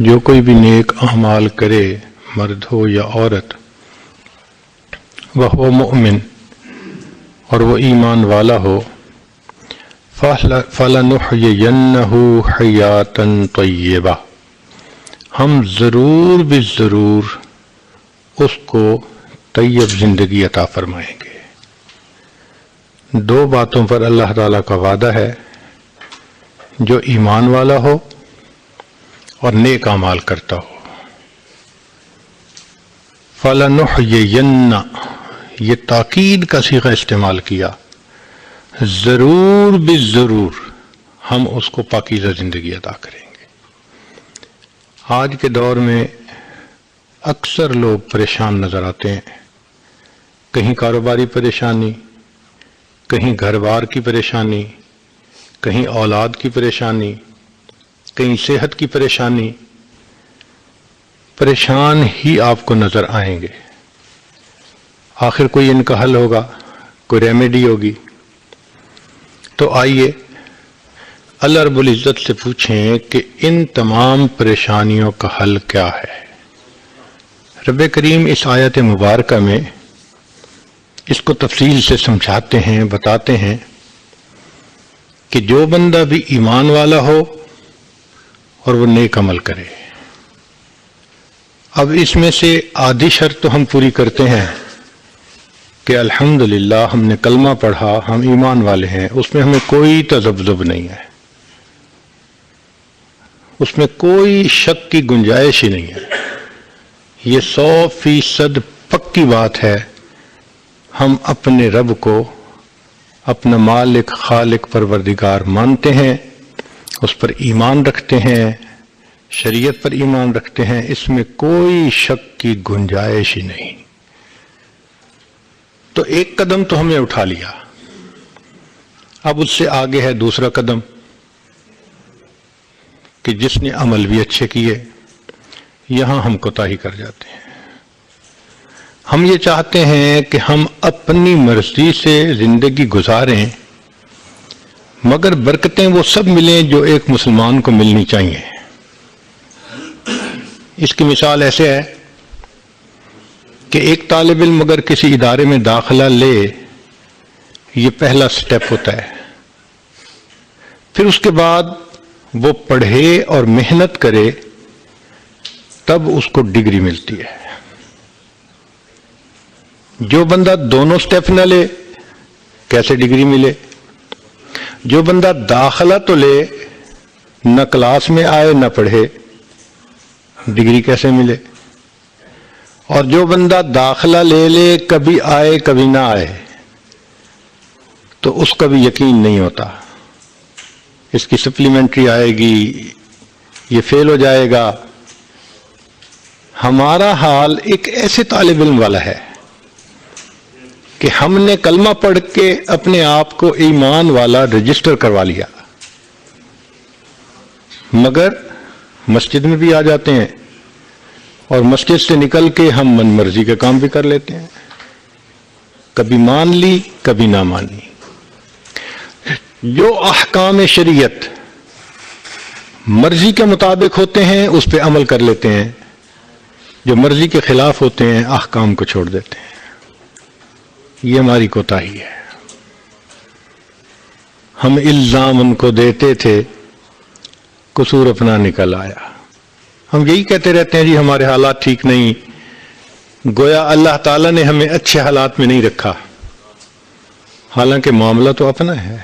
جو کوئی بھی نیک اعمال کرے مرد ہو یا عورت وہ مؤمن اور وہ ایمان والا ہو فَلَنُحْيِيَنَّهُ حَيَاةً طَيِّبَةً ہم ضرور بھی ضرور اس کو طیب زندگی عطا فرمائیں گے۔ دو باتوں پر اللہ تعالیٰ کا وعدہ ہے، جو ایمان والا ہو اور نیک اعمال کرتا ہو۔ فَلَنُحْيِيَنَّ یہ تاکید کا صیغہ استعمال کیا، ضرور بھی ضرور ہم اس کو پاکیزہ زندگی عطا کریں گے۔ آج کے دور میں اکثر لوگ پریشان نظر آتے ہیں، کہیں کاروباری پریشانی، کہیں گھر بار کی پریشانی، کہیں اولاد کی پریشانی، کہیں صحت کی پریشانی، پریشان ہی آپ کو نظر آئیں گے۔ آخر کوئی ان کا حل ہوگا، کوئی ریمیڈی ہوگی۔ تو آئیے اللہ رب العزت سے پوچھیں کہ ان تمام پریشانیوں کا حل کیا ہے۔ رب کریم اس آیت مبارکہ میں اس کو تفصیل سے سمجھاتے ہیں، بتاتے ہیں کہ جو بندہ بھی ایمان والا ہو اور وہ نیک عمل کرے۔ اب اس میں سے آدھی شرط تو ہم پوری کرتے ہیں کہ الحمدللہ ہم نے کلمہ پڑھا، ہم ایمان والے ہیں، اس میں ہمیں کوئی تذبذب نہیں ہے، اس میں کوئی شک کی گنجائش ہی نہیں ہے، یہ 100% پکی بات ہے۔ ہم اپنے رب کو اپنا مالک خالق پروردگار مانتے ہیں، اس پر ایمان رکھتے ہیں، شریعت پر ایمان رکھتے ہیں، اس میں کوئی شک کی گنجائش ہی نہیں۔ تو ایک قدم تو ہم نے اٹھا لیا، اب اس سے آگے ہے دوسرا قدم کہ جس نے عمل بھی اچھے کیے، یہاں ہم کوتاہی کر جاتے ہیں۔ ہم یہ چاہتے ہیں کہ ہم اپنی مرضی سے زندگی گزاریں، مگر برکتیں وہ سب ملیں جو ایک مسلمان کو ملنی چاہیے۔ اس کی مثال ایسے ہے کہ ایک طالب علم اگر کسی ادارے میں داخلہ لے، یہ پہلا سٹیپ ہوتا ہے، پھر اس کے بعد وہ پڑھے اور محنت کرے، تب اس کو ڈگری ملتی ہے۔ جو بندہ دونوں سٹیپ نہ لے، کیسے ڈگری ملے؟ جو بندہ داخلہ تو لے، نہ کلاس میں آئے نہ پڑھے، ڈگری کیسے ملے؟ اور جو بندہ داخلہ لے لے، کبھی آئے کبھی نہ آئے، تو اس کا بھی یقین نہیں ہوتا، اس کی سپلیمنٹری آئے گی، یہ فیل ہو جائے گا۔ ہمارا حال ایک ایسے طالب علم والا ہے کہ ہم نے کلمہ پڑھ کے اپنے آپ کو ایمان والا رجسٹر کروا لیا، مگر مسجد میں بھی آ جاتے ہیں اور مسجد سے نکل کے ہم من مرضی کے کام بھی کر لیتے ہیں، کبھی مان لی کبھی نہ مانی۔ جو احکام شریعت مرضی کے مطابق ہوتے ہیں اس پہ عمل کر لیتے ہیں، جو مرضی کے خلاف ہوتے ہیں احکام کو چھوڑ دیتے ہیں۔ یہ ہماری کوتاہی ہے۔ ہم الزام ان کو دیتے تھے، قصور اپنا نکل آیا۔ ہم یہی کہتے رہتے ہیں جی ہمارے حالات ٹھیک نہیں، گویا اللہ تعالیٰ نے ہمیں اچھے حالات میں نہیں رکھا، حالانکہ معاملہ تو اپنا ہے۔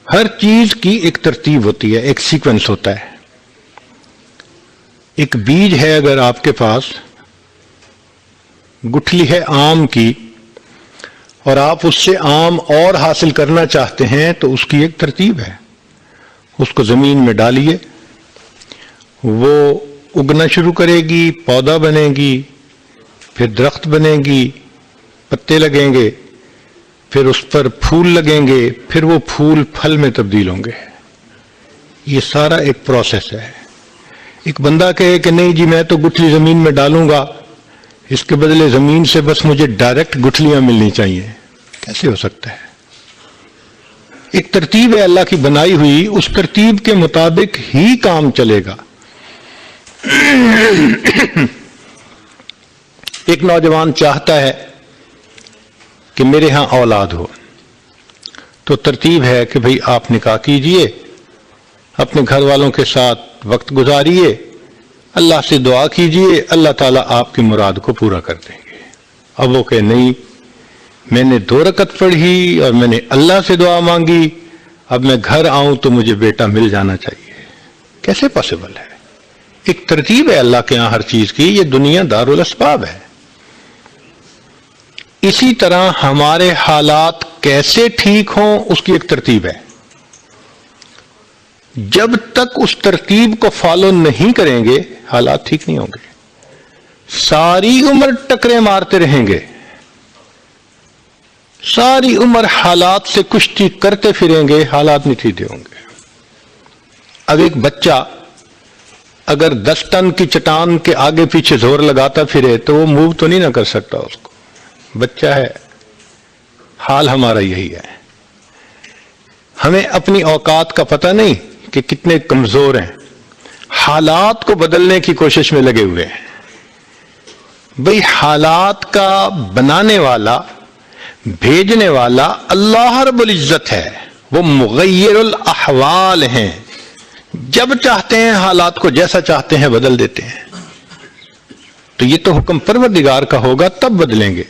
ہر چیز کی ایک ترتیب ہوتی ہے، ایک سیکوینس ہوتا ہے۔ ایک بیج ہے، اگر آپ کے پاس گٹھلی ہے آم کی اور آپ اس سے آم اور حاصل کرنا چاہتے ہیں تو اس کی ایک ترتیب ہے۔ اس کو زمین میں ڈالیے، وہ اگنا شروع کرے گی، پودا بنے گی، پھر درخت بنے گی، پتے لگیں گے، پھر اس پر پھول لگیں گے، پھر وہ پھول پھل میں تبدیل ہوں گے۔ یہ سارا ایک پروسیس ہے۔ ایک بندہ کہے کہ نہیں جی میں تو گٹھلی زمین میں ڈالوں گا، اس کے بدلے زمین سے بس مجھے ڈائریکٹ گٹھلیاں ملنی چاہیے، کیسے ہو سکتا ہے؟ ایک ترتیب ہے اللہ کی بنائی ہوئی، اس ترتیب کے مطابق ہی کام چلے گا۔ ایک نوجوان چاہتا ہے کہ میرے ہاں اولاد ہو، تو ترتیب ہے کہ بھئی آپ نکاح کیجئے، اپنے گھر والوں کے ساتھ وقت گزاریے، اللہ سے دعا کیجئے، اللہ تعالیٰ آپ کی مراد کو پورا کر دیں گے۔ اب وہ کہ نہیں، میں نے 2 رکعت پڑھی اور میں نے اللہ سے دعا مانگی، اب میں گھر آؤں تو مجھے بیٹا مل جانا چاہیے۔ کیسے پاسبل ہے؟ ایک ترتیب ہے اللہ کے یہاں ہر چیز کی، یہ دنیا دارالاسباب ہے۔ اسی طرح ہمارے حالات کیسے ٹھیک ہوں اس کی ایک ترتیب ہے۔ جب تک اس ترتیب کو فالو نہیں کریں گے حالات ٹھیک نہیں ہوں گے، ساری عمر ٹکرے مارتے رہیں گے، ساری عمر حالات سے کشتی کرتے پھریں گے، حالات نہیں ٹھیک ہوں گے۔ اب ایک بچہ اگر 10 ٹن کی چٹان کے آگے پیچھے زور لگاتا پھرے تو وہ موو تو نہیں نہ کر سکتا، اس کو بچہ ہے۔ حال ہمارا یہی ہے، ہمیں اپنی اوقات کا پتہ نہیں کہ کتنے کمزور ہیں، حالات کو بدلنے کی کوشش میں لگے ہوئے ہیں۔ بھئی حالات کا بنانے والا، بھیجنے والا اللہ رب العزت ہے، وہ مغیر الاحوال ہیں، جب چاہتے ہیں حالات کو جیسا چاہتے ہیں بدل دیتے ہیں۔ تو یہ تو حکم پروردگار کا ہوگا تب بدلیں گے۔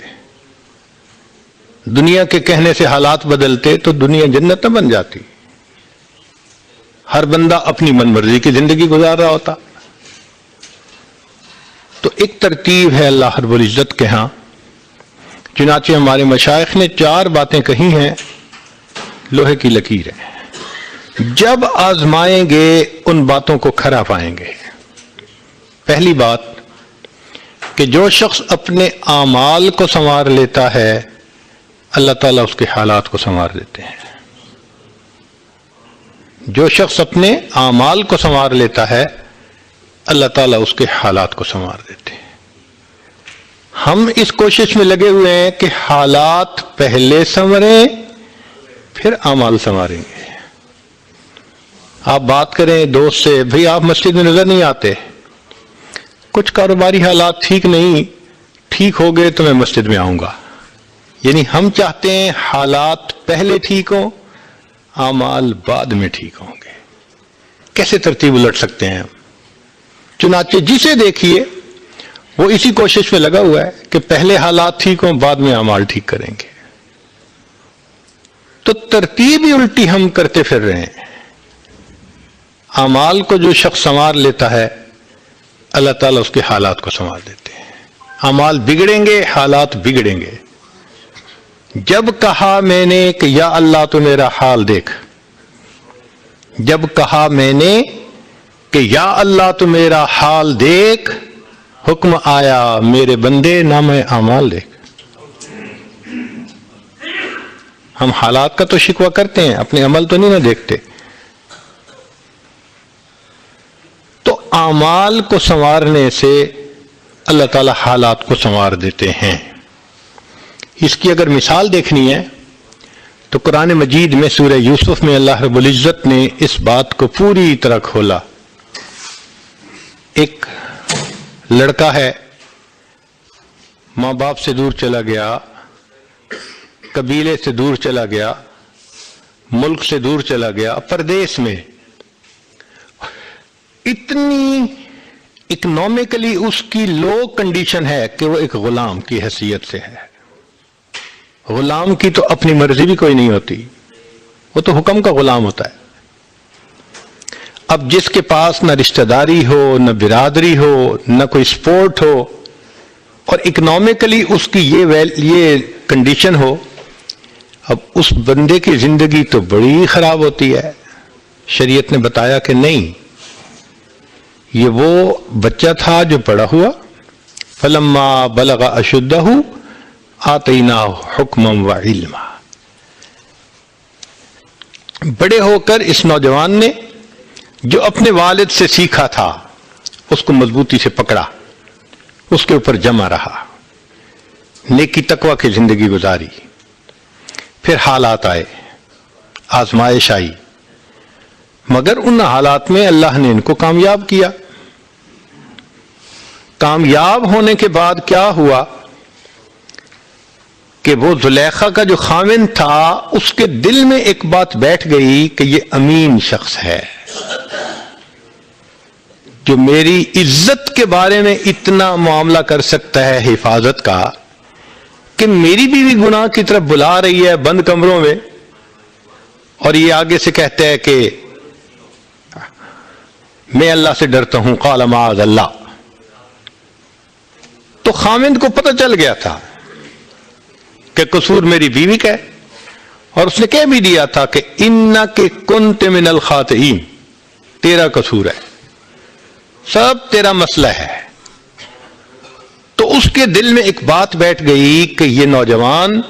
دنیا کے کہنے سے حالات بدلتے تو دنیا جنت نہ بن جاتی، ہر بندہ اپنی من مرضی کی زندگی گزار رہا ہوتا۔ تو ایک ترتیب ہے اللہ رب العزت کے ہاں۔ چنانچہ ہمارے مشائخ نے 4 باتیں کہی ہیں، لوہے کی لکیر ہے، جب آزمائیں گے ان باتوں کو کھرا پائیں گے۔ پہلی بات کہ جو شخص اپنے اعمال کو سنوار لیتا ہے اللہ تعالیٰ اس کے حالات کو سنوار دیتے ہیں۔ جو شخص اپنے اعمال کو سنوار لیتا ہے اللہ تعالیٰ اس کے حالات کو سنوار دیتے ہیں۔ ہم اس کوشش میں لگے ہوئے ہیں کہ حالات پہلے سنوریں پھر اعمال سنواریں گے۔ آپ بات کریں دوست سے، بھئی آپ مسجد میں نظر نہیں آتے، کچھ کاروباری حالات ٹھیک نہیں، ٹھیک ہو گئے تو میں مسجد میں آؤں گا۔ یعنی ہم چاہتے ہیں حالات پہلے ٹھیک ہوں، اعمال بعد میں ٹھیک ہوں گے۔ کیسے ترتیب الٹ سکتے ہیں ہم؟ چنانچہ جسے دیکھیے وہ اسی کوشش میں لگا ہوا ہے کہ پہلے حالات ٹھیک ہوں بعد میں اعمال ٹھیک کریں گے۔ تو ترتیب ہی الٹی ہم کرتے پھر رہے ہیں۔ اعمال کو جو شخص سنوار لیتا ہے اللہ تعالیٰ اس کے حالات کو سنوار دیتے ہیں۔ اعمال بگڑیں گے، حالات بگڑیں گے۔ جب کہا میں نے کہ یا اللہ تو میرا حال دیکھ، جب کہا میں نے کہ یا اللہ تو میرا حال دیکھ، حکم آیا میرے بندے نام اعمال دیکھ۔ ہم حالات کا تو شکوہ کرتے ہیں، اپنے عمل تو نہیں نہ دیکھتے۔ تو اعمال کو سنوارنے سے اللہ تعالی حالات کو سنوار دیتے ہیں۔ اس کی اگر مثال دیکھنی ہے تو قرآن مجید میں سورہ یوسف میں اللہ رب العزت نے اس بات کو پوری طرح کھولا۔ ایک لڑکا ہے، ماں باپ سے دور چلا گیا، قبیلے سے دور چلا گیا، ملک سے دور چلا گیا، پردیس میں اتنی اکنامکلی اس کی لو کنڈیشن ہے کہ وہ ایک غلام کی حیثیت سے ہے۔ غلام کی تو اپنی مرضی بھی کوئی نہیں ہوتی، وہ تو حکم کا غلام ہوتا ہے۔ اب جس کے پاس نہ رشتہ داری ہو، نہ برادری ہو، نہ کوئی سپورٹ ہو، اور اکنامکلی اس کی یہ کنڈیشن ہو، اب اس بندے کی زندگی تو بڑی خراب ہوتی ہے۔ شریعت نے بتایا کہ نہیں، یہ وہ بچہ تھا جو پڑا ہوا، فلما بلغ اشدہ آتیناہ حکما وعلما۔ بڑے ہو کر اس نوجوان نے جو اپنے والد سے سیکھا تھا اس کو مضبوطی سے پکڑا، اس کے اوپر جمع رہا، نیکی تقوی کی زندگی گزاری۔ پھر حالات آئے، آزمائش آئی، مگر ان حالات میں اللہ نے ان کو کامیاب کیا۔ کامیاب ہونے کے بعد کیا ہوا کہ وہ زلیخا کا جو خاوند تھا اس کے دل میں ایک بات بیٹھ گئی کہ یہ امین شخص ہے، جو میری عزت کے بارے میں اتنا معاملہ کر سکتا ہے حفاظت کا، کہ میری بیوی گناہ کی طرف بلا رہی ہے بند کمروں میں، اور یہ آگے سے کہتا ہے کہ میں اللہ سے ڈرتا ہوں، قال معاذ اللہ۔ تو خاوند کو پتہ چل گیا تھا کہ قصور میری بیوی کا ہے، اور اس نے کہہ بھی دیا تھا کہ انک کنت من الخاطئین، تیرا قصور ہے، سب تیرا مسئلہ ہے۔ تو اس کے دل میں ایک بات بیٹھ گئی کہ یہ نوجوان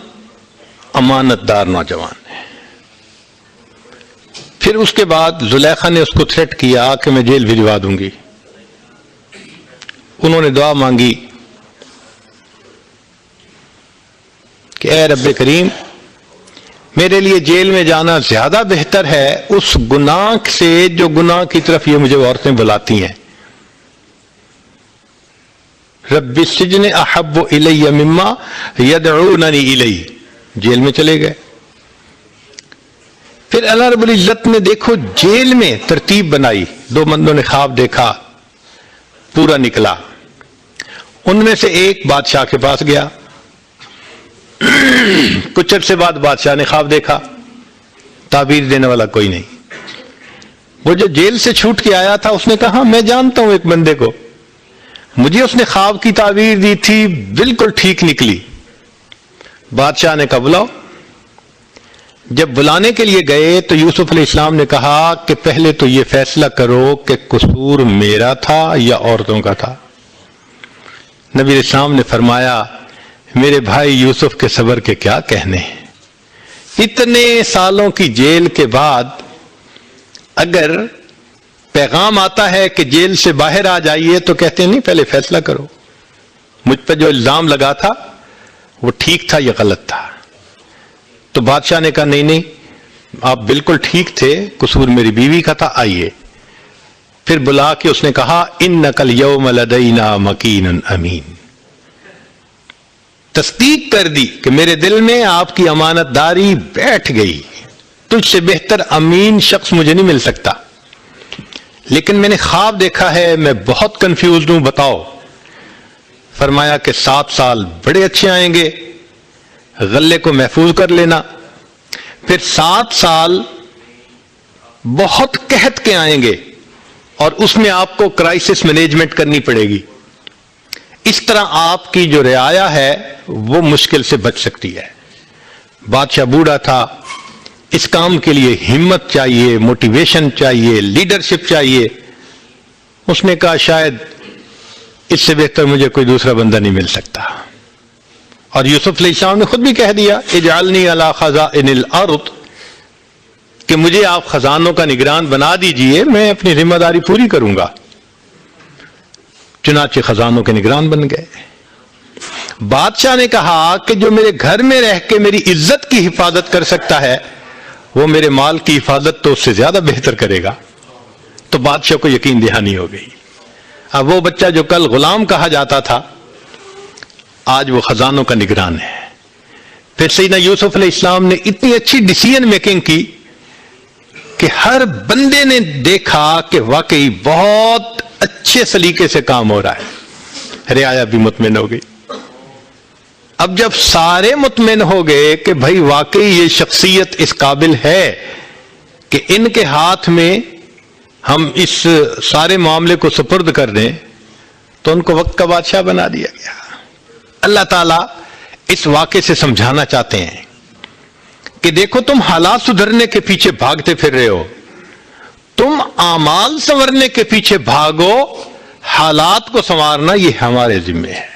امانت دار نوجوان ہے۔ پھر اس کے بعد زلیخا نے اس کو تھریٹ کیا کہ میں جیل بھجوا دوں گی۔ انہوں نے دعا مانگی کہ اے رب کریم، میرے لیے جیل میں جانا زیادہ بہتر ہے اس گناہ سے جو گناہ کی طرف یہ مجھے عورتیں بلاتی ہیں۔ رب السجن احب الی مما یدعوننی الیہ، جیل میں چلے گئے۔ پھر اللہ رب العزت نے دیکھو جیل میں ترتیب بنائی، دو بندوں نے خواب دیکھا، پورا نکلا۔ ان میں سے ایک بادشاہ کے پاس گیا، کچھ عرصے بعد بادشاہ نے خواب دیکھا، تعبیر دینے والا کوئی نہیں۔ وہ جو جیل سے چھوٹ کے آیا تھا اس نے کہا میں جانتا ہوں ایک بندے کو، مجھے اس نے خواب کی تعبیر دی تھی، بالکل ٹھیک نکلی۔ بادشاہ نے کہا بلاؤ۔ جب بلانے کے لیے گئے تو یوسف علیہ السلام نے کہا کہ پہلے تو یہ فیصلہ کرو کہ قصور میرا تھا یا عورتوں کا تھا۔ نبی علیہ السلام نے فرمایا میرے بھائی یوسف کے صبر کے کیا کہنے، اتنے سالوں کی جیل کے بعد اگر پیغام آتا ہے کہ جیل سے باہر آ جائیے تو کہتے ہیں نہیں پہلے فیصلہ کرو، مجھ پہ جو الزام لگا تھا وہ ٹھیک تھا یا غلط تھا۔ تو بادشاہ نے کہا نہیں نہیں آپ بالکل ٹھیک تھے، قصور میری بیوی کا تھا، آئیے۔ پھر بلا کے اس نے کہا انک الیوم لدینا مکین امین، تصدیق کر دی کہ میرے دل میں آپ کی امانت داری بیٹھ گئی، تجھ سے بہتر امین شخص مجھے نہیں مل سکتا، لیکن میں نے خواب دیکھا ہے، میں بہت کنفیوزڈ ہوں، بتاؤ۔ فرمایا کہ 7 سال بڑے اچھے آئیں گے، غلے کو محفوظ کر لینا، پھر 7 سال بہت قحط کے آئیں گے اور اس میں آپ کو کرائسس مینجمنٹ کرنی پڑے گی، اس طرح آپ کی جو رعایا ہے وہ مشکل سے بچ سکتی ہے۔ بادشاہ بوڑھا تھا، اس کام کے لیے ہمت چاہیے، موٹیویشن چاہیے، لیڈرشپ چاہیے۔ اس نے کہا شاید اس سے بہتر مجھے کوئی دوسرا بندہ نہیں مل سکتا، اور یوسف علیہ السلام نے خود بھی کہہ دیا اجعلنی علی خزائن الارض، کہ مجھے آپ خزانوں کا نگران بنا دیجئے، میں اپنی ذمہ داری پوری کروں گا۔ چنانچہ خزانوں کے نگران بن گئے۔ بادشاہ نے کہا کہ جو میرے گھر میں رہ کے میری عزت کی حفاظت کر سکتا ہے وہ میرے مال کی حفاظت تو اس سے زیادہ بہتر کرے گا۔ تو بادشاہ کو یقین دہانی ہو گئی۔ اب وہ بچہ جو کل غلام کہا جاتا تھا آج وہ خزانوں کا نگران ہے۔ پھر سیدنا یوسف علیہ السلام نے اتنی اچھی ڈیسیژن میکنگ کی کہ ہر بندے نے دیکھا کہ واقعی بہت اچھے سلیقے سے کام ہو رہا ہے، رعایا بھی مطمئن ہو گئی۔ اب جب سارے مطمئن ہو گئے کہ بھائی واقعی یہ شخصیت اس قابل ہے کہ ان کے ہاتھ میں ہم اس سارے معاملے کو سپرد کر دیں، تو ان کو وقت کا بادشاہ بنا دیا گیا۔ اللہ تعالیٰ اس واقعے سے سمجھانا چاہتے ہیں کہ دیکھو تم حالات سدھرنے کے پیچھے بھاگتے پھر رہے ہو، تم اعمال سنورنے کے پیچھے بھاگو، حالات کو سنوارنا یہ ہمارے ذمہ ہے۔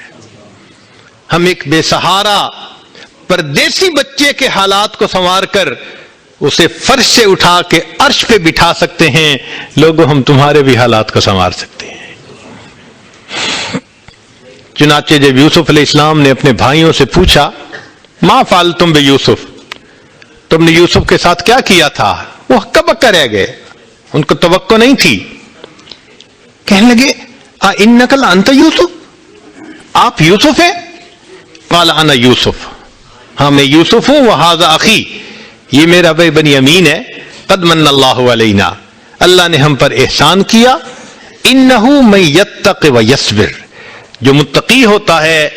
ہم ایک بے سہارا پردیسی بچے کے حالات کو سنوار کر اسے فرش سے اٹھا کے عرش پہ بٹھا سکتے ہیں، لوگوں ہم تمہارے بھی حالات کو سنوار سکتے ہیں۔ چنانچہ جب یوسف علیہ السلام نے اپنے بھائیوں سے پوچھا ما فعلتم بے یوسف، تم نے یوسف کے ساتھ کیا کیا تھا؟ وہ ہکا بکا رہ گئے، ان کو توقع نہیں تھی. کہنے لگے انک لانت یوسف، آپ یوسف ہیں؟ قال انا یوسف، ہاں میں یوسف ہوں. وہذا اخی، یہ میرا بھائی بنیامین ہے. قد من اللہ علینا، اللہ نے ہم پر احسان کیا. انہ من یتق و یصبر، جو متقی ہوتا ہے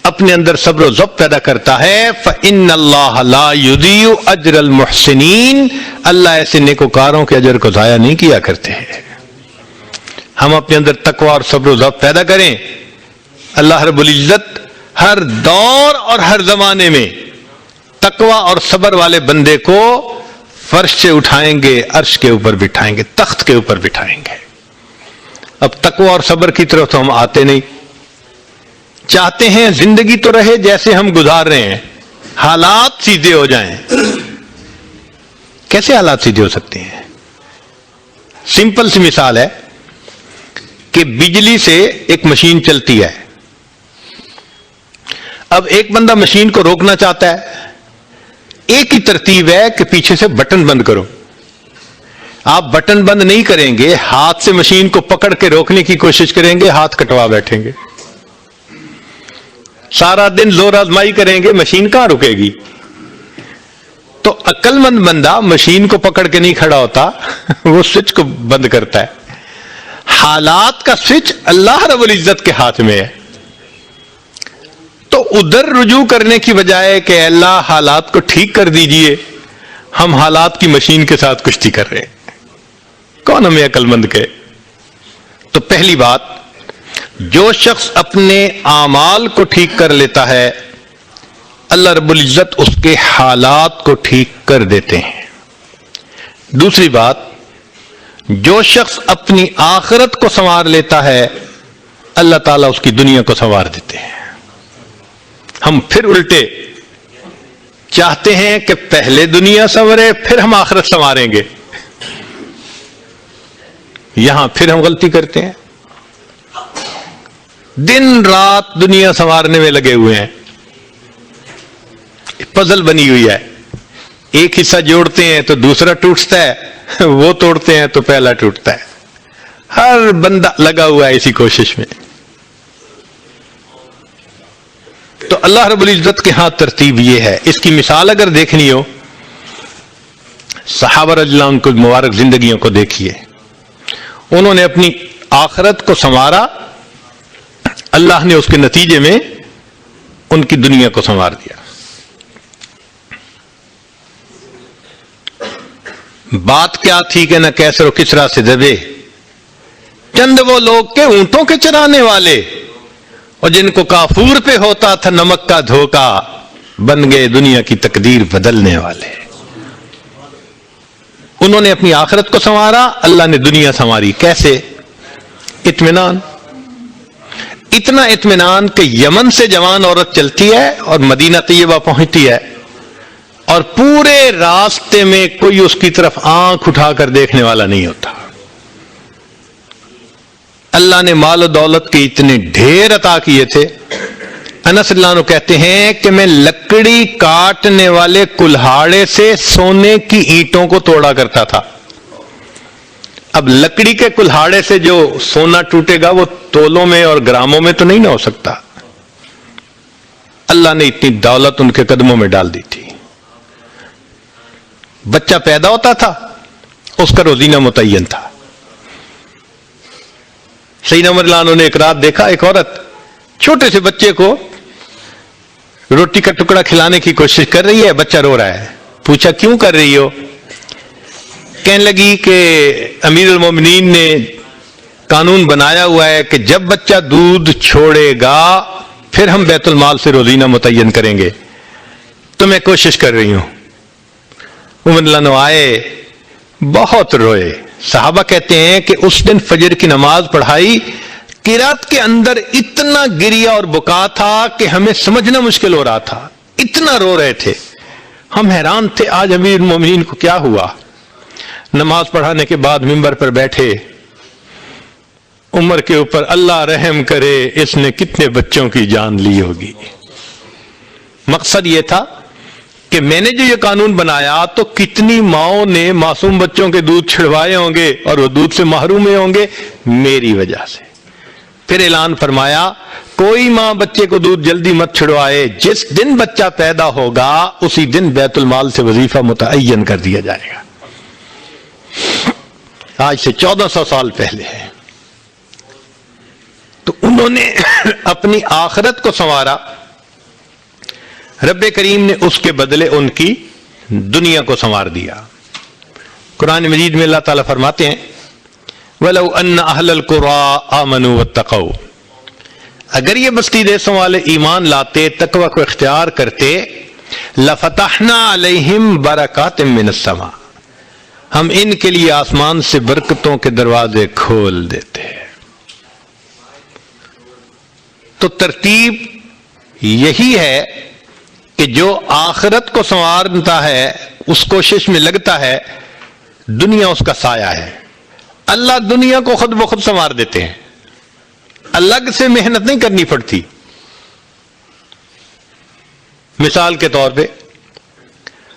اپنے اندر صبر و ضبط پیدا کرتا ہے. فإن اللہ لا یضیع اجر المحسنین، اللہ ایسے نیکوکاروں کے اجر کو ضائع نہیں کیا کرتے ہیں. ہم اپنے اندر تقوی اور صبر و ضبط پیدا کریں، اللہ رب العزت ہر دور اور ہر زمانے میں تقوی اور صبر والے بندے کو فرش سے اٹھائیں گے، عرش کے اوپر بٹھائیں گے، تخت کے اوپر بٹھائیں گے. اب تقوی اور صبر کی طرف تو ہم آتے نہیں. چاہتے ہیں زندگی تو رہے جیسے ہم گزار رہے ہیں، حالات سیدھے ہو جائیں. کیسے حالات سیدھے ہو سکتے ہیں؟ سمپل سی مثال ہے کہ بجلی سے ایک مشین چلتی ہے. اب ایک بندہ مشین کو روکنا چاہتا ہے، ایک ہی ترتیب ہے کہ پیچھے سے بٹن بند کرو. آپ بٹن بند نہیں کریں گے، ہاتھ سے مشین کو پکڑ کے روکنے کی کوشش کریں گے، ہاتھ کٹوا بیٹھیں گے. سارا دن زور آزمائی کریں گے، مشین کہاں رکے گی؟ تو عقل مند بندہ مشین کو پکڑ کے نہیں کھڑا ہوتا، وہ سوئچ کو بند کرتا ہے. حالات کا سوئچ اللہ رب العزت کے ہاتھ میں ہے. تو ادھر رجوع کرنے کی بجائے کہ اللہ حالات کو ٹھیک کر دیجئے، ہم حالات کی مشین کے ساتھ کشتی کر رہے ہیں. کون ہمیں عقل مند کہے؟ تو پہلی بات، جو شخص اپنے اعمال کو ٹھیک کر لیتا ہے، اللہ رب العزت اس کے حالات کو ٹھیک کر دیتے ہیں. دوسری بات، جو شخص اپنی آخرت کو سنوار لیتا ہے، اللہ تعالیٰ اس کی دنیا کو سنوار دیتے ہیں. ہم پھر الٹے چاہتے ہیں کہ پہلے دنیا سنورے پھر ہم آخرت سنواریں گے. یہاں پھر ہم غلطی کرتے ہیں، دن رات دنیا سنوارنے میں لگے ہوئے ہیں. پزل بنی ہوئی ہے، ایک حصہ جوڑتے ہیں تو دوسرا ٹوٹتا ہے، وہ توڑتے ہیں تو پہلا ٹوٹتا ہے. ہر بندہ لگا ہوا ہے اسی کوشش میں. تو اللہ رب العزت کے ہاں ترتیب یہ ہے. اس کی مثال اگر دیکھنی ہو، صحابہ رضی اللہ عنہ کی مبارک زندگیوں کو دیکھیے. انہوں نے اپنی آخرت کو سنوارا، اللہ نے اس کے نتیجے میں ان کی دنیا کو سنوار دیا. بات کیا تھی کہ نہ کیسر و کسرا سے دبے چند وہ لوگ کے اونٹوں کے چرانے والے، اور جن کو کافور پہ ہوتا تھا نمک کا دھوکا، بن گئے دنیا کی تقدیر بدلنے والے. انہوں نے اپنی آخرت کو سنوارا، اللہ نے دنیا سنواری. کیسے؟ اطمینان. اتنا اطمینان کہ یمن سے جوان عورت چلتی ہے اور مدینہ طیبہ پہنچتی ہے، اور پورے راستے میں کوئی اس کی طرف آنکھ اٹھا کر دیکھنے والا نہیں ہوتا. اللہ نے مال و دولت کے اتنے ڈھیر عطا کیے تھے. انس اللہ عنہ کہتے ہیں کہ میں لکڑی کاٹنے والے کلہاڑے سے سونے کی اینٹوں کو توڑا کرتا تھا. اب لکڑی کے کلہاڑے سے جو سونا ٹوٹے گا وہ تولوں میں اور گراموں میں تو نہیں نہ ہو سکتا. اللہ نے اتنی دولت ان کے قدموں میں ڈال دی تھی. بچہ پیدا ہوتا تھا، اس کا روزینہ متعین تھا. سیدنا عمر رضی اللہ عنہ نے ایک رات دیکھا، ایک عورت چھوٹے سے بچے کو روٹی کا ٹکڑا کھلانے کی کوشش کر رہی ہے، بچہ رو رہا ہے. پوچھا کیوں کر رہی ہو؟ کہنے لگی کہ امیر المومنین نے قانون بنایا ہوا ہے کہ جب بچہ دودھ چھوڑے گا پھر ہم بیت المال سے روزینہ متعین کریں گے، تو میں کوشش کر رہی ہوں. عمر رضی اللہ عنہ آئے، بہت روئے. صحابہ کہتے ہیں کہ اس دن فجر کی نماز پڑھائی، قرات کے اندر اتنا گریا اور بکا تھا کہ ہمیں سمجھنا مشکل ہو رہا تھا، اتنا رو رہے تھے. ہم حیران تھے آج امیر المومنین کو کیا ہوا. نماز پڑھانے کے بعد منبر پر بیٹھے، عمر کے اوپر اللہ رحم کرے، اس نے کتنے بچوں کی جان لی ہوگی. مقصد یہ تھا کہ میں نے جو یہ قانون بنایا تو کتنی ماؤں نے معصوم بچوں کے دودھ چھڑوائے ہوں گے اور وہ دودھ سے محروم ہوئے ہوں گے میری وجہ سے۔ پھر اعلان فرمایا کوئی ماں بچے کو دودھ جلدی مت چھڑوائے، جس دن بچہ پیدا ہوگا اسی دن بیت المال سے وظیفہ متعین کر دیا جائے گا۔ آج سے 1400 سال پہلے ہے۔ تو انہوں نے اپنی آخرت کو سنوارا، رب کریم نے اس کے بدلے ان کی دنیا کو سنوار دیا۔ قرآن مجید میں اللہ تعالیٰ فرماتے ہیں وَلَوْ أَنَّ أَهْلَ الْقُرَىٰ آمَنُوا وَاتَّقَوْا، اگر یہ بستی دیسوں والے ایمان لاتے، تقوی کو اختیار کرتے، لَفَتَحْنَا عَلَيْهِمْ بَرَكَاتٍ مِّنَ السَّمَاءِ، ہم ان کے لیے آسمان سے برکتوں کے دروازے کھول دیتے۔ تو ترتیب یہی ہے کہ جو آخرت کو سنوارتا ہے اس کوشش میں لگتا ہے، دنیا اس کا سایہ ہے۔ اللہ دنیا کو خود بخود سنوار دیتے ہیں، الگ سے محنت نہیں کرنی پڑتی۔ مثال کے طور پہ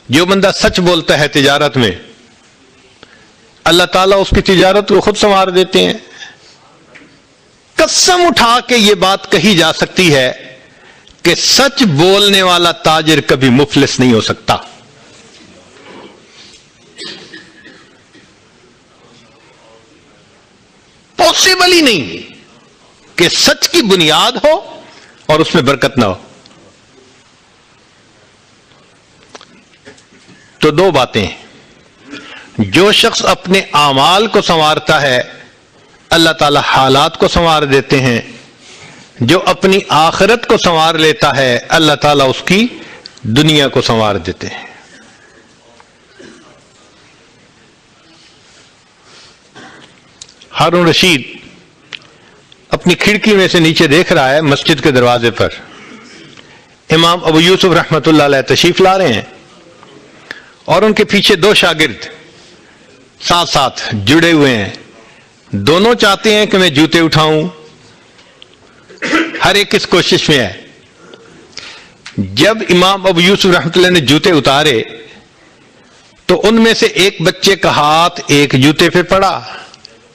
جو بندہ سچ بولتا ہے تجارت میں، اللہ تعالیٰ اس کی تجارت کو خود سنوار دیتے ہیں۔ قسم اٹھا کے یہ بات کہی جا سکتی ہے کہ سچ بولنے والا تاجر کبھی مفلس نہیں ہو سکتا۔ پاسبل ہی نہیں کہ سچ کی بنیاد ہو اور اس میں برکت نہ ہو۔ تو دو باتیں، جو شخص اپنے اعمال کو سنوارتا ہے اللہ تعالی حالات کو سنوار دیتے ہیں، جو اپنی آخرت کو سنوار لیتا ہے اللہ تعالیٰ اس کی دنیا کو سنوار دیتے ہیں۔ ہارون رشید اپنی کھڑکی میں سے نیچے دیکھ رہا ہے، مسجد کے دروازے پر امام ابو یوسف رحمت اللہ علیہ تشریف لا رہے ہیں اور ان کے پیچھے دو شاگرد ساتھ ساتھ جڑے ہوئے ہیں۔ دونوں چاہتے ہیں کہ میں جوتے اٹھاؤں، ہر ایک اس کوشش میں ہے۔ جب امام ابو یوسف رحمت اللہ نے جوتے اتارے تو ان میں سے ایک بچے کا ہاتھ ایک جوتے پہ پڑا،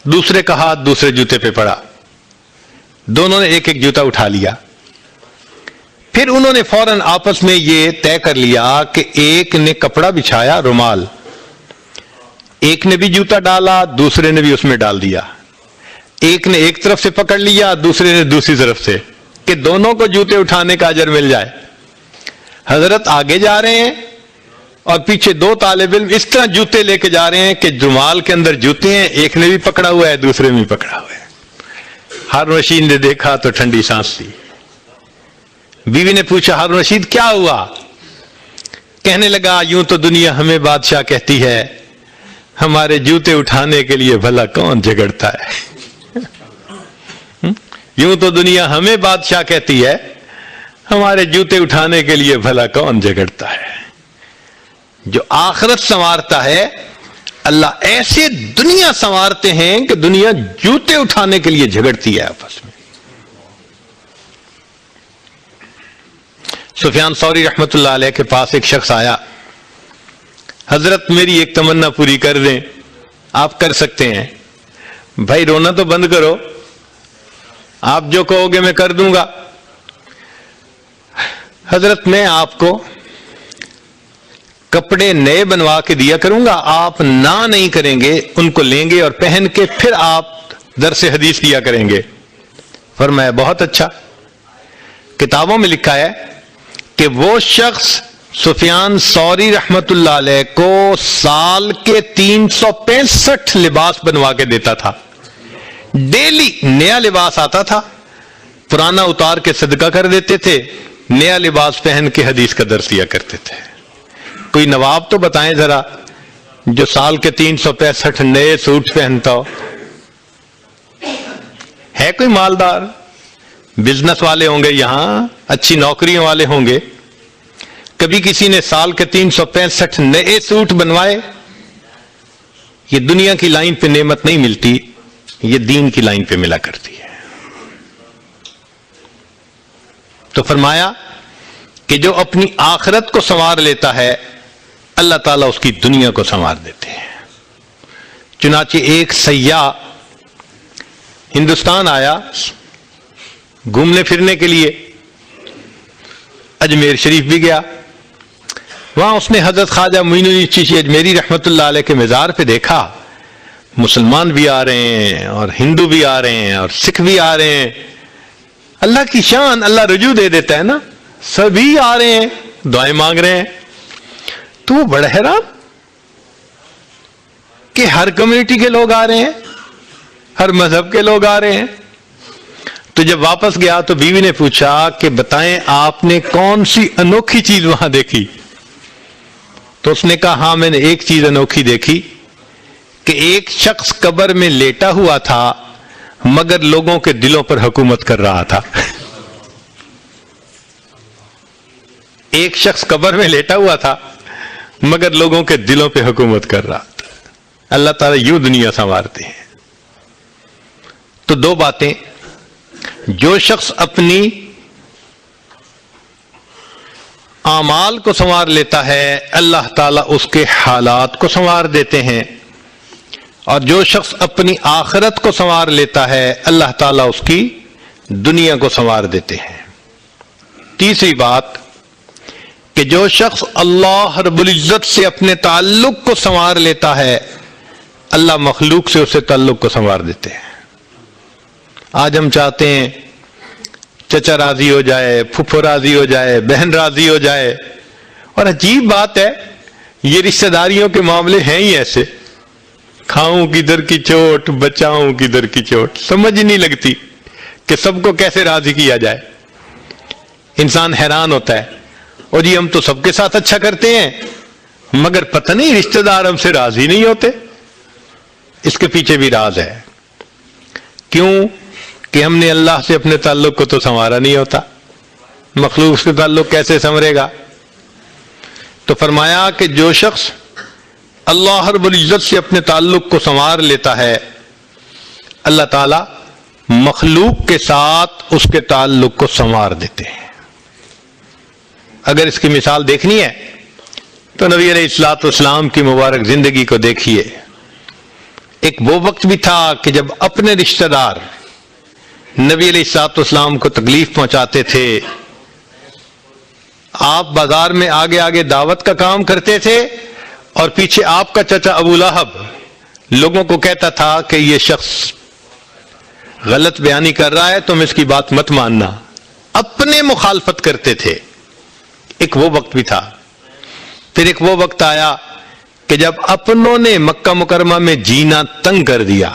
دوسرے کا ہاتھ دوسرے جوتے پہ پڑا، دونوں نے ایک ایک جوتا اٹھا لیا۔ پھر انہوں نے فوراً آپس میں یہ طے کر لیا کہ ایک نے کپڑا بچھایا، رومال، ایک نے بھی جوتا ڈالا، دوسرے نے بھی اس میں ڈال دیا، ایک نے ایک طرف سے پکڑ لیا، دوسرے نے دوسری طرف سے، کہ دونوں کو جوتے اٹھانے کا اجر مل جائے۔ حضرت آگے جا رہے ہیں اور پیچھے دو طالب علم اس طرح جوتے لے کے جا رہے ہیں کہ رومال کے اندر جوتے ہیں، ایک نے بھی پکڑا ہوا ہے دوسرے نے بھی پکڑا ہوا ہے۔ ہارون رشید نے دیکھا تو ٹھنڈی سانس لی۔ بیوی نے پوچھا ہارون رشید کیا ہوا؟ کہنے لگا یوں تو دنیا ہمیں بادشاہ کہتی ہے، ہمارے جوتے اٹھانے کے لیے بھلا کون جھگڑتا ہے؟ یوں تو دنیا ہمیں بادشاہ کہتی ہے، ہمارے جوتے اٹھانے کے لیے بھلا کون جھگڑتا ہے۔ جو آخرت سنوارتا ہے اللہ ایسے دنیا سنوارتے ہیں کہ دنیا جوتے اٹھانے کے لیے جھگڑتی ہے آپس میں۔ سفیان ثوری رحمت اللہ علیہ کے پاس ایک شخص آیا، حضرت میری ایک تمنا پوری کر دیں۔ آپ کر سکتے ہیں۔ بھائی رونا تو بند کرو، آپ جو کہو گے میں کر دوں گا۔ حضرت میں آپ کو کپڑے نئے بنوا کے دیا کروں گا، آپ نہ نہیں کریں گے، ان کو لیں گے اور پہن کے پھر آپ درس حدیث کیا کریں گے۔ فرمایا بہت اچھا۔ کتابوں میں لکھا ہے کہ وہ شخص سفیان ثوری رحمت اللہ علیہ کو سال کے 365 لباس بنوا کے دیتا تھا۔ ڈیلی نیا لباس آتا تھا، پرانا اتار کے صدقہ کر دیتے تھے، نیا لباس پہن کے حدیث کا درس دیا کرتے تھے۔ کوئی نواب تو بتائیں ذرا جو سال کے 365 نئے سوٹ پہنتا ہو؟ ہے کوئی مالدار؟ بزنس والے ہوں گے یہاں، اچھی نوکریوں والے ہوں گے، کبھی کسی نے سال کے 365 نئے سوٹ بنوائے؟ یہ دنیا کی لائن پہ نعمت نہیں ملتی، یہ دین کی لائن پہ ملا کرتی ہے۔ تو فرمایا کہ جو اپنی آخرت کو سنوار لیتا ہے اللہ تعالیٰ اس کی دنیا کو سنوار دیتے ہیں۔ چنانچہ ایک سیاح ہندوستان آیا گھومنے پھرنے کے لیے، اجمیر شریف بھی گیا، وہاں اس نے حضرت خواجہ معین الدین چشتی اجمیری رحمۃ اللہ علیہ کے مزار پہ دیکھا مسلمان بھی آ رہے ہیں اور ہندو بھی آ رہے ہیں اور سکھ بھی آ رہے ہیں۔ اللہ کی شان، اللہ رجوع دے دیتا ہے نا، سبھی آ رہے ہیں، دعائیں مانگ رہے ہیں۔ تو وہ بڑا حیران کہ ہر کمیونٹی کے لوگ آ رہے ہیں، ہر مذہب کے لوگ آ رہے ہیں۔ تو جب واپس گیا تو بیوی نے پوچھا کہ بتائیں آپ نے کون سی انوکھی چیز وہاں دیکھی؟ تو اس نے کہا ہاں میں نے ایک چیز انوکھی دیکھی کہ ایک شخص قبر میں لیٹا ہوا تھا مگر لوگوں کے دلوں پر حکومت کر رہا تھا۔ ایک شخص قبر میں لیٹا ہوا تھا مگر لوگوں کے دلوں پہ حکومت کر رہا تھا۔ اللہ تعالیٰ یوں دنیا سنوارتے ہیں۔ تو دو باتیں، جو شخص اپنی اعمال کو سنوار لیتا ہے اللہ تعالیٰ اس کے حالات کو سنوار دیتے ہیں، اور جو شخص اپنی آخرت کو سنوار لیتا ہے اللہ تعالیٰ اس کی دنیا کو سنوار دیتے ہیں۔ تیسری بات کہ جو شخص اللہ رب العزت سے اپنے تعلق کو سنوار لیتا ہے اللہ مخلوق سے اسے تعلق کو سنوار دیتے ہیں۔ آج ہم چاہتے ہیں چچا راضی ہو جائے، پھپھو راضی ہو جائے، بہن راضی ہو جائے، اور عجیب بات ہے یہ رشتہ داریوں کے معاملے ہیں ہی ایسے، کھاؤں کدھر کی چوٹ بچاؤں کدھر کی چوٹ، سمجھ نہیں لگتی کہ سب کو کیسے راضی کیا جائے۔ انسان حیران ہوتا ہے، اور جی ہم تو سب کے ساتھ اچھا کرتے ہیں مگر پتہ نہیں رشتہ دار ہم سے راضی نہیں ہوتے۔ اس کے پیچھے بھی راز ہے، کیوں کہ ہم نے اللہ سے اپنے تعلق کو تو سنوارا نہیں ہوتا، مخلوق سے تعلق کیسے سنورے گا؟ تو فرمایا کہ جو شخص اللہ رب العزت سے اپنے تعلق کو سنوار لیتا ہے اللہ تعالی مخلوق کے ساتھ اس کے تعلق کو سنوار دیتے ہیں۔ اگر اس کی مثال دیکھنی ہے تو نبی علیہ الصلوۃ والسلام کی مبارک زندگی کو دیکھیے۔ ایک وہ وقت بھی تھا کہ جب اپنے رشتہ دار نبی علیہ الصلوۃ والسلام کو تکلیف پہنچاتے تھے، آپ بازار میں آگے آگے دعوت کا کام کرتے تھے اور پیچھے آپ کا چچا ابو لہب لوگوں کو کہتا تھا کہ یہ شخص غلط بیانی کر رہا ہے، تم اس کی بات مت ماننا، اپنے مخالفت کرتے تھے۔ ایک وہ وقت بھی تھا۔ پھر ایک وہ وقت آیا کہ جب اپنوں نے مکہ مکرمہ میں جینا تنگ کر دیا،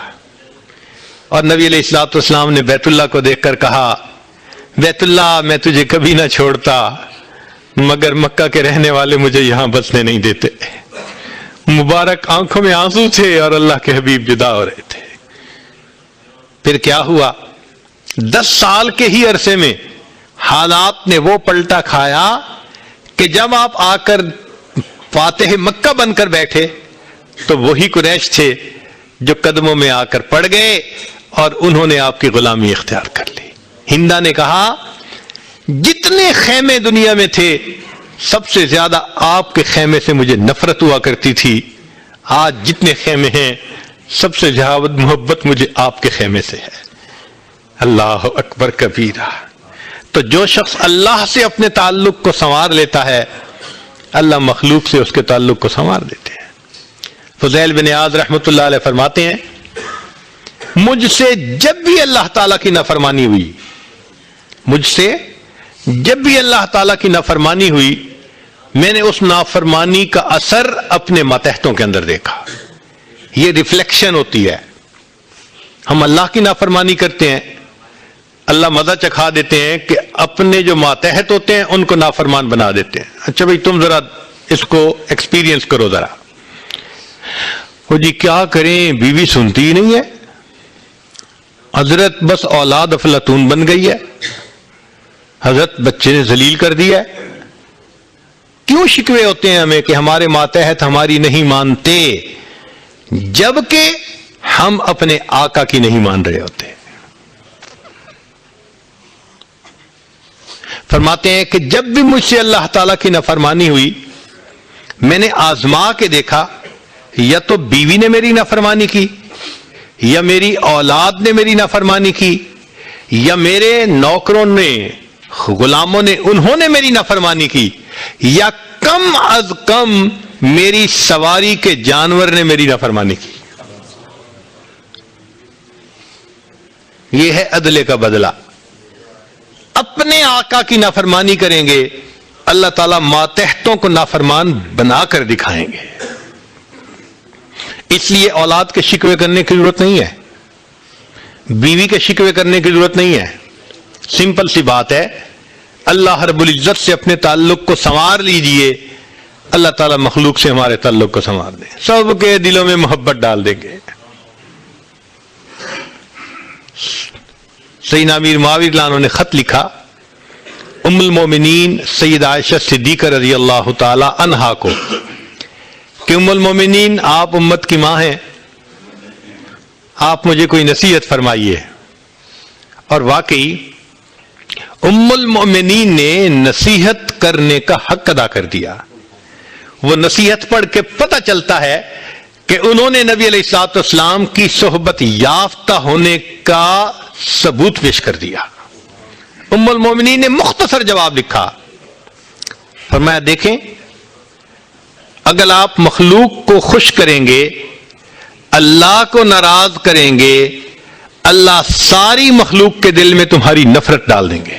اور نبی علیہ الصلوۃ والسلام نے بیت اللہ کو دیکھ کر کہا بیت اللہ میں تجھے کبھی نہ چھوڑتا مگر مکہ کے رہنے والے مجھے یہاں بسنے نہیں دیتے۔ مبارک آنکھوں میں آنسو تھے اور اللہ کے حبیب جدا ہو رہے تھے۔ پھر کیا ہوا؟ 10 سال کے ہی عرصے میں حالات نے وہ پلٹا کھایا کہ جب آپ آ کر فاتح مکہ بن کر بیٹھے تو وہی قریش تھے جو قدموں میں آ کر پڑ گئے اور انہوں نے آپ کی غلامی اختیار کر لی۔ ہندا نے کہا جتنے خیمے دنیا میں تھے سب سے زیادہ آپ کے خیمے سے مجھے نفرت ہوا کرتی تھی، آج جتنے خیمے ہیں سب سے زیادہ محبت مجھے آپ کے خیمے سے ہے۔ اللہ اکبر کبیرہ۔ تو جو شخص اللہ سے اپنے تعلق کو سنوار لیتا ہے اللہ مخلوق سے اس کے تعلق کو سنوار دیتے ہیں۔ فضیل بن عیاض رحمۃ اللہ علیہ فرماتے ہیں مجھ سے جب بھی اللہ تعالیٰ کی نافرمانی ہوئی، مجھ سے جب بھی اللہ تعالیٰ کی نافرمانی ہوئی میں نے اس نافرمانی کا اثر اپنے ماتحتوں کے اندر دیکھا۔ یہ ریفلیکشن ہوتی ہے، ہم اللہ کی نافرمانی کرتے ہیں، اللہ مزہ چکھا دیتے ہیں کہ اپنے جو ماتحت ہوتے ہیں ان کو نافرمان بنا دیتے ہیں۔ اچھا بھائی تم ذرا اس کو ایکسپیرینس کرو ذرا۔ وہ جی کیا کریں، بیوی سنتی ہی نہیں ہے، حضرت بس اولاد افلاطون بن گئی ہے، حضرت بچے نے ذلیل کر دیا ہے۔ کیوں شکوے ہوتے ہیں ہمیں کہ ہمارے ماتحت ہماری نہیں مانتے جبکہ ہم اپنے آقا کی نہیں مان رہے ہوتے۔ فرماتے ہیں کہ جب بھی مجھ سے اللہ تعالیٰ کی نافرمانی ہوئی، میں نے آزما کے دیکھا، یا تو بیوی نے میری نافرمانی کی، یا میری اولاد نے میری نافرمانی کی، یا میرے نوکروں نے، غلاموں نے، انہوں نے میری نافرمانی کی، یا کم از کم میری سواری کے جانور نے میری نافرمانی کی۔ یہ ہے عدل کا بدلہ۔ اپنے آقا کی نافرمانی کریں گے، اللہ تعالیٰ ماتحتوں کو نافرمان بنا کر دکھائیں گے۔ اس لیے اولاد کے شکوے کرنے کی ضرورت نہیں ہے، بیوی کے شکوے کرنے کی ضرورت نہیں ہے۔ سمپل سی بات ہے، اللہ رب العزت سے اپنے تعلق کو سنوار لیجئے، اللہ تعالیٰ مخلوق سے ہمارے تعلق کو سنوار دیں، سب کے دلوں میں محبت ڈال دیں گے۔ سیدنا امیر معاویہ رضی اللہ عنہ نے خط لکھا ام المومنین سیدہ عائشہ صدیقہ رضی اللہ تعالی عنہا کو کہ ام المومنین، آپ امت کی ماں ہیں، آپ مجھے کوئی نصیحت فرمائیے۔ اور واقعی ام المومنین نے نصیحت کرنے کا حق ادا کر دیا۔ وہ نصیحت پڑھ کے پتہ چلتا ہے کہ انہوں نے نبی علیہ الصلوۃ والسلام کی صحبت یافتہ ہونے کا ثبوت پیش کر دیا۔ ام المومنین نے مختصر جواب لکھا، فرمایا دیکھیں، اگر آپ مخلوق کو خوش کریں گے، اللہ کو ناراض کریں گے، اللہ ساری مخلوق کے دل میں تمہاری نفرت ڈال دیں گے۔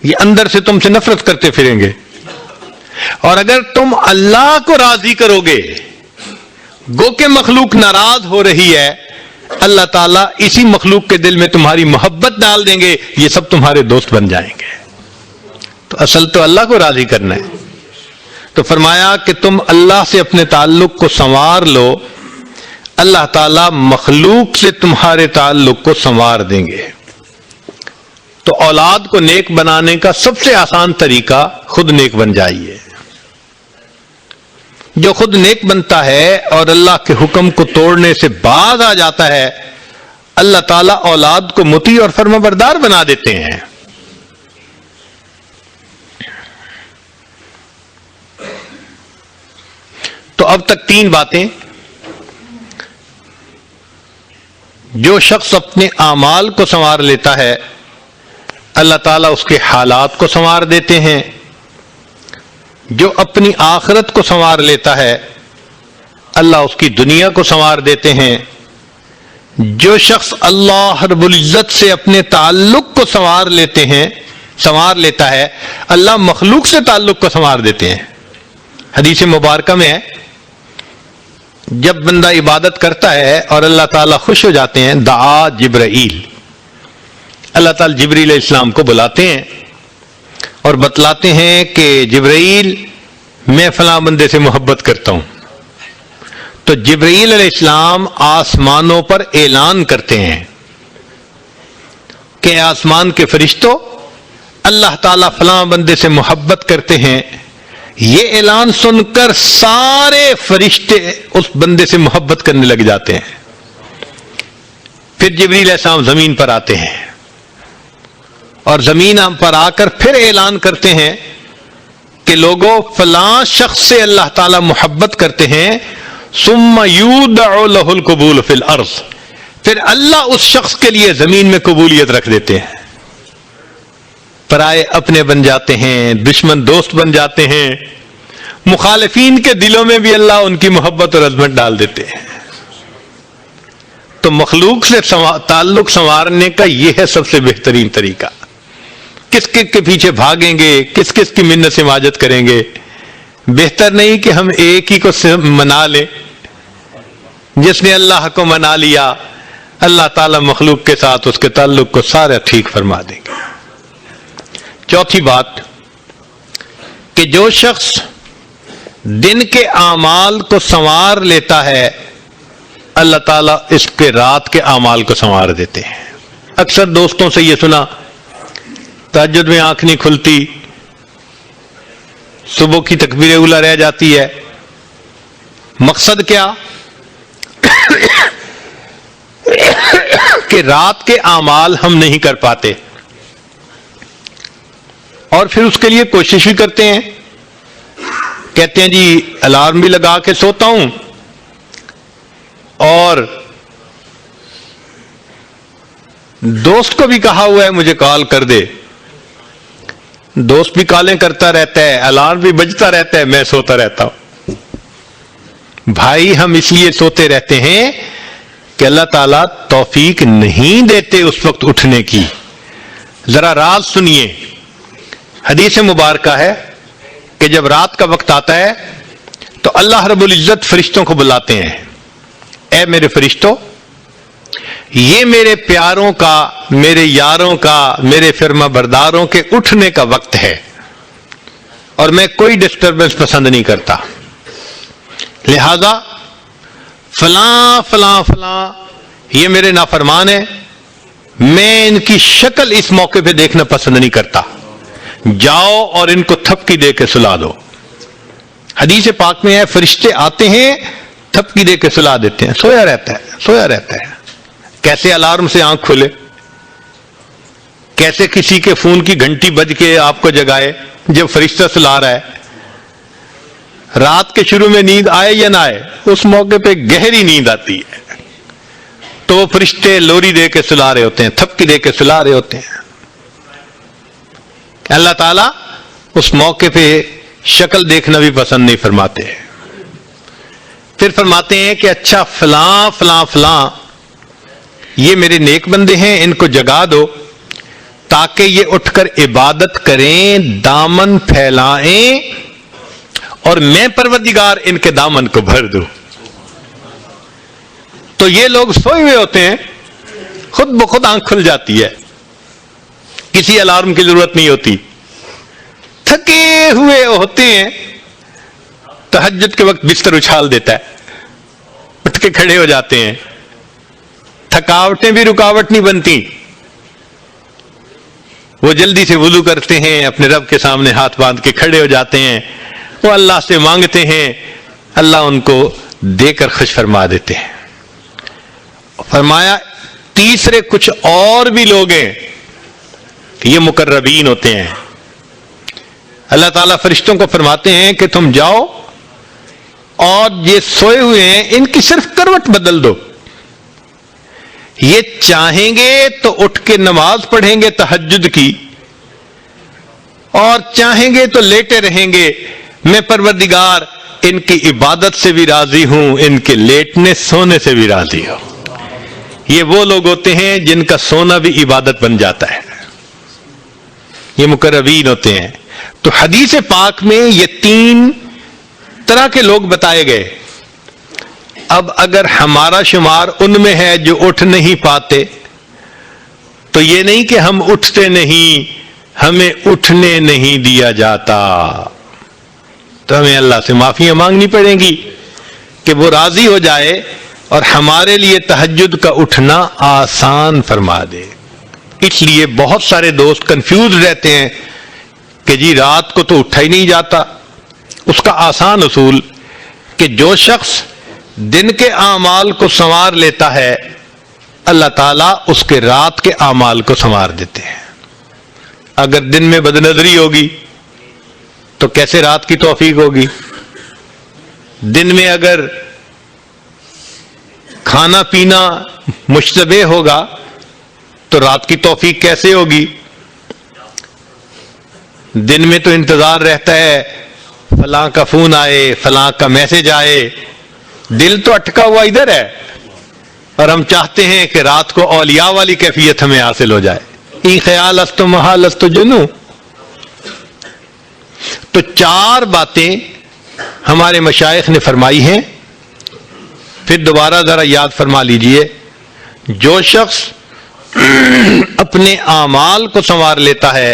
یہ اندر سے تم سے نفرت کرتے پھریں گے۔ اور اگر تم اللہ کو راضی کرو گے، گو کہ مخلوق ناراض ہو رہی ہے، اللہ تعالیٰ اسی مخلوق کے دل میں تمہاری محبت ڈال دیں گے، یہ سب تمہارے دوست بن جائیں گے۔ تو اصل تو اللہ کو راضی کرنا ہے۔ تو فرمایا کہ تم اللہ سے اپنے تعلق کو سنوار لو، اللہ تعالیٰ مخلوق سے تمہارے تعلق کو سنوار دیں گے۔ تو اولاد کو نیک بنانے کا سب سے آسان طریقہ خود نیک بن جائیے۔ جو خود نیک بنتا ہے اور اللہ کے حکم کو توڑنے سے باز آ جاتا ہے، اللہ تعالیٰ اولاد کو مطیع اور فرمانبردار بنا دیتے ہیں۔ تو اب تک 3 باتیں۔ جو شخص اپنے اعمال کو سنوار لیتا ہے، اللہ تعالیٰ اس کے حالات کو سنوار دیتے ہیں۔ جو اپنی آخرت کو سنوار لیتا ہے، اللہ اس کی دنیا کو سنوار دیتے ہیں۔ جو شخص اللہ رب العزت سے اپنے تعلق کو سنوار لیتا ہے، اللہ مخلوق سے تعلق کو سنوار دیتے ہیں۔ حدیث مبارکہ میں ہے، جب بندہ عبادت کرتا ہے اور اللہ تعالیٰ خوش ہو جاتے ہیں، دعا جبرائیل، اللہ تعالیٰ جبریل علیہ السلام کو بلاتے ہیں اور بتلاتے ہیں کہ جبرائیل، میں فلاں بندے سے محبت کرتا ہوں۔ تو جبرائیل علیہ السلام آسمانوں پر اعلان کرتے ہیں کہ آسمان کے فرشتوں، اللہ تعالیٰ فلاں بندے سے محبت کرتے ہیں۔ یہ اعلان سن کر سارے فرشتے اس بندے سے محبت کرنے لگ جاتے ہیں۔ پھر جبریل علیہ السلام زمین پر آتے ہیں اور زمین پر آ کر پھر اعلان کرتے ہیں کہ لوگوں، فلاں شخص سے اللہ تعالیٰ محبت کرتے ہیں، ثم یودع لہ القبول فی الارض، پھر اللہ اس شخص کے لیے زمین میں قبولیت رکھ دیتے ہیں۔ پرائے اپنے بن جاتے ہیں، دشمن دوست بن جاتے ہیں، مخالفین کے دلوں میں بھی اللہ ان کی محبت اور عظمت ڈال دیتے ہیں۔ تو مخلوق سے تعلق سنوارنے کا یہ ہے سب سے بہترین طریقہ۔ کس کس کے پیچھے بھاگیں گے، کس کس کی منت سماجت کریں گے؟ بہتر نہیں کہ ہم ایک ہی کو منا لیں؟ جس نے اللہ کو منا لیا، اللہ تعالیٰ مخلوق کے ساتھ اس کے تعلق کو سارا ٹھیک فرما دیں گے۔ چوتھی بات کہ جو شخص دن کے اعمال کو سنوار لیتا ہے، اللہ تعالیٰ اس کے رات کے اعمال کو سنوار دیتے ہیں۔ اکثر دوستوں سے یہ سنا، تہجد میں آنکھ نہیں کھلتی، صبح کی تکبیر اولیٰ رہ جاتی ہے۔ مقصد کیا؟ کہ رات کے اعمال ہم نہیں کر پاتے۔ اور پھر اس کے لیے کوشش بھی کرتے ہیں، کہتے ہیں جی الارم بھی لگا کے سوتا ہوں اور دوست کو بھی کہا ہوا ہے مجھے کال کر دے، دوست بھی کالیں کرتا رہتا ہے، الارم بھی بجتا رہتا ہے، میں سوتا رہتا ہوں۔ بھائی ہم اس لیے سوتے رہتے ہیں کہ اللہ تعالیٰ توفیق نہیں دیتے اس وقت اٹھنے کی۔ ذرا راز سنیے، حدیث مبارکہ ہے کہ جب رات کا وقت آتا ہے تو اللہ رب العزت فرشتوں کو بلاتے ہیں، اے میرے فرشتوں، یہ میرے پیاروں کا، میرے یاروں کا، میرے فرما برداروں کے اٹھنے کا وقت ہے اور میں کوئی ڈسٹربنس پسند نہیں کرتا، لہذا فلاں فلاں فلاں یہ میرے نافرمان ہیں، میں ان کی شکل اس موقع پہ دیکھنا پسند نہیں کرتا، جاؤ اور ان کو تھپکی دے کے سلا دو۔ حدیث پاک میں ہے فرشتے آتے ہیں تھپکی دے کے سلا دیتے ہیں، سویا رہتا ہے، سویا رہتا ہے۔ کیسے الارم سے آنکھ کھلے، کیسے کسی کے فون کی گھنٹی بج کے آپ کو جگائے جب فرشتہ سلا رہا ہے۔ رات کے شروع میں نیند آئے یا نہ آئے، اس موقع پہ گہری نیند آتی ہے تو وہ فرشتے لوری دے کے سلا رہے ہوتے ہیں، تھپکی دے کے سلا رہے ہوتے ہیں۔ اللہ تعالیٰ اس موقع پہ شکل دیکھنا بھی پسند نہیں فرماتے، پھر فرماتے ہیں کہ اچھا فلاں فلاں فلاں یہ میرے نیک بندے ہیں، ان کو جگا دو تاکہ یہ اٹھ کر عبادت کریں، دامن پھیلائیں اور میں پروردگار ان کے دامن کو بھر دوں۔ تو یہ لوگ سوئے ہوئے ہوتے ہیں، خود بخود آنکھ کھل جاتی ہے، کسی الارم کی ضرورت نہیں ہوتی، تھکے ہوئے ہوتے ہیں، تہجد کے وقت بستر اچھال دیتا ہے، اٹھ کے کھڑے ہو جاتے ہیں، تھکاوٹیں بھی رکاوٹ نہیں بنتی، وہ جلدی سے وضو کرتے ہیں، اپنے رب کے سامنے ہاتھ باندھ کے کھڑے ہو جاتے ہیں، وہ اللہ سے مانگتے ہیں، اللہ ان کو دے کر خوش فرما دیتے ہیں۔ فرمایا تیسرے کچھ اور بھی لوگ ہیں، یہ مقربین ہوتے ہیں، اللہ تعالیٰ فرشتوں کو فرماتے ہیں کہ تم جاؤ اور یہ سوئے ہوئے ہیں ان کی صرف کروٹ بدل دو، یہ چاہیں گے تو اٹھ کے نماز پڑھیں گے تہجد کی، اور چاہیں گے تو لیٹے رہیں گے، میں پروردگار ان کی عبادت سے بھی راضی ہوں، ان کے لیٹنے سونے سے بھی راضی ہوں۔ یہ وہ لوگ ہوتے ہیں جن کا سونا بھی عبادت بن جاتا ہے، یہ مقربین ہوتے ہیں۔ تو حدیث پاک میں یہ تین طرح کے لوگ بتائے گئے۔ اب اگر ہمارا شمار ان میں ہے جو اٹھ نہیں پاتے تو یہ نہیں کہ ہم اٹھتے نہیں، ہمیں اٹھنے نہیں دیا جاتا، تو ہمیں اللہ سے معافیاں مانگنی پڑیں گی کہ وہ راضی ہو جائے اور ہمارے لیے تہجد کا اٹھنا آسان فرما دے۔ اس لیے بہت سارے دوست کنفیوز رہتے ہیں کہ جی رات کو تو اٹھا ہی نہیں جاتا۔ اس کا آسان اصول کہ جو شخص دن کے اعمال کو سنوار لیتا ہے، اللہ تعالیٰ اس کے رات کے اعمال کو سنوار دیتے ہیں۔ اگر دن میں بدنظری ہوگی تو کیسے رات کی توفیق ہوگی؟ دن میں اگر کھانا پینا مشتبہ ہوگا تو رات کی توفیق کیسے ہوگی؟ دن میں تو انتظار رہتا ہے فلاں کا فون آئے، فلاں کا میسج آئے، دل تو اٹکا ہوا ادھر ہے، اور ہم چاہتے ہیں کہ رات کو اولیاء والی کیفیت ہمیں حاصل ہو جائے۔ ای خیال است محال است جنو۔ تو چار باتیں ہمارے مشائخ نے فرمائی ہیں، پھر دوبارہ ذرا یاد فرما لیجئے۔ جو شخص اپنے اعمال کو سنوار لیتا ہے،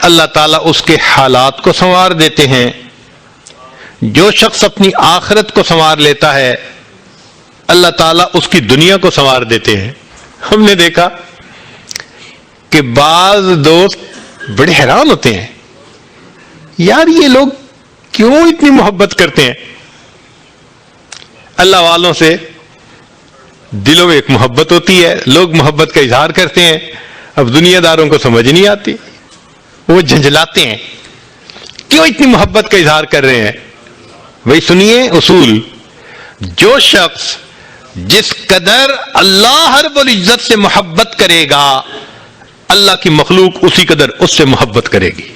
اللہ تعالیٰ اس کے حالات کو سنوار دیتے ہیں۔ جو شخص اپنی آخرت کو سنوار لیتا ہے، اللہ تعالیٰ اس کی دنیا کو سنوار دیتے ہیں۔ ہم نے دیکھا کہ بعض دوست بڑے حیران ہوتے ہیں، یار یہ لوگ کیوں اتنی محبت کرتے ہیں؟ اللہ والوں سے دلوں میں ایک محبت ہوتی ہے، لوگ محبت کا اظہار کرتے ہیں، اب دنیا داروں کو سمجھ نہیں آتی۔ وہ جھنجھلاتے ہیں، کیوں اتنی محبت کا اظہار کر رہے ہیں؟ وہی سنیے اصول، جو شخص جس قدر اللہ رب العزت سے محبت کرے گا، اللہ کی مخلوق اسی قدر اس سے محبت کرے گی۔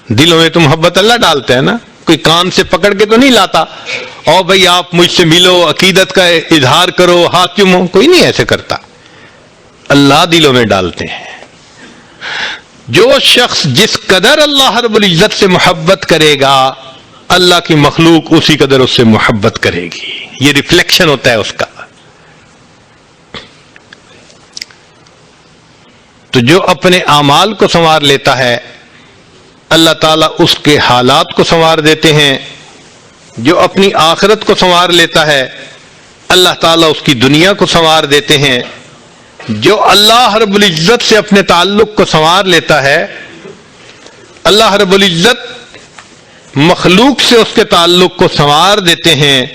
دلوں میں تو محبت اللہ ڈالتا ہے نا، کوئی کان سے پکڑ کے تو نہیں لاتا، او بھائی آپ مجھ سے ملو، عقیدت کا اظہار کرو، ہاتھ چومو، کوئی نہیں ایسے کرتا، اللہ دلوں میں ڈالتے ہیں۔ جو شخص جس قدر اللہ رب العزت سے محبت کرے گا، اللہ کی مخلوق اسی قدر اس سے محبت کرے گی، یہ ریفلیکشن ہوتا ہے اس کا۔ تو جو اپنے اعمال کو سنوار لیتا ہے، اللہ تعالیٰ اس کے حالات کو سنوار دیتے ہیں۔ جو اپنی آخرت کو سنوار لیتا ہے، اللہ تعالیٰ اس کی دنیا کو سنوار دیتے ہیں۔ جو اللہ رب العزت سے اپنے تعلق کو سنوار لیتا ہے، اللہ رب العزت مخلوق سے اس کے تعلق کو سنوار دیتے ہیں۔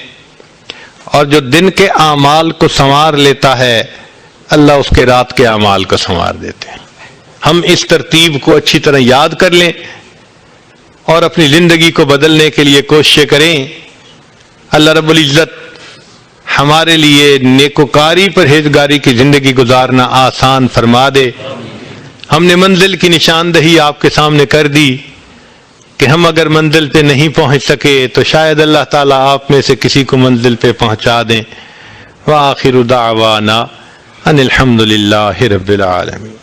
اور جو دن کے اعمال کو سنوار لیتا ہے، اللہ اس کے رات کے اعمال کو سنوار دیتے ہیں۔ ہم اس ترتیب کو اچھی طرح یاد کر لیں اور اپنی زندگی کو بدلنے کے لیے کوششیں کریں۔ اللہ رب العزت ہمارے لیے نیکوکاری پرہیزگاری کی زندگی گزارنا آسان فرما دے۔ ہم نے منزل کی نشاندہی آپ کے سامنے کر دی کہ ہم اگر منزل پہ نہیں پہنچ سکے تو شاید اللہ تعالیٰ آپ میں سے کسی کو منزل پہ پہنچا دیں۔ وآخر دعوانا ان الحمد للہ رب العالمین۔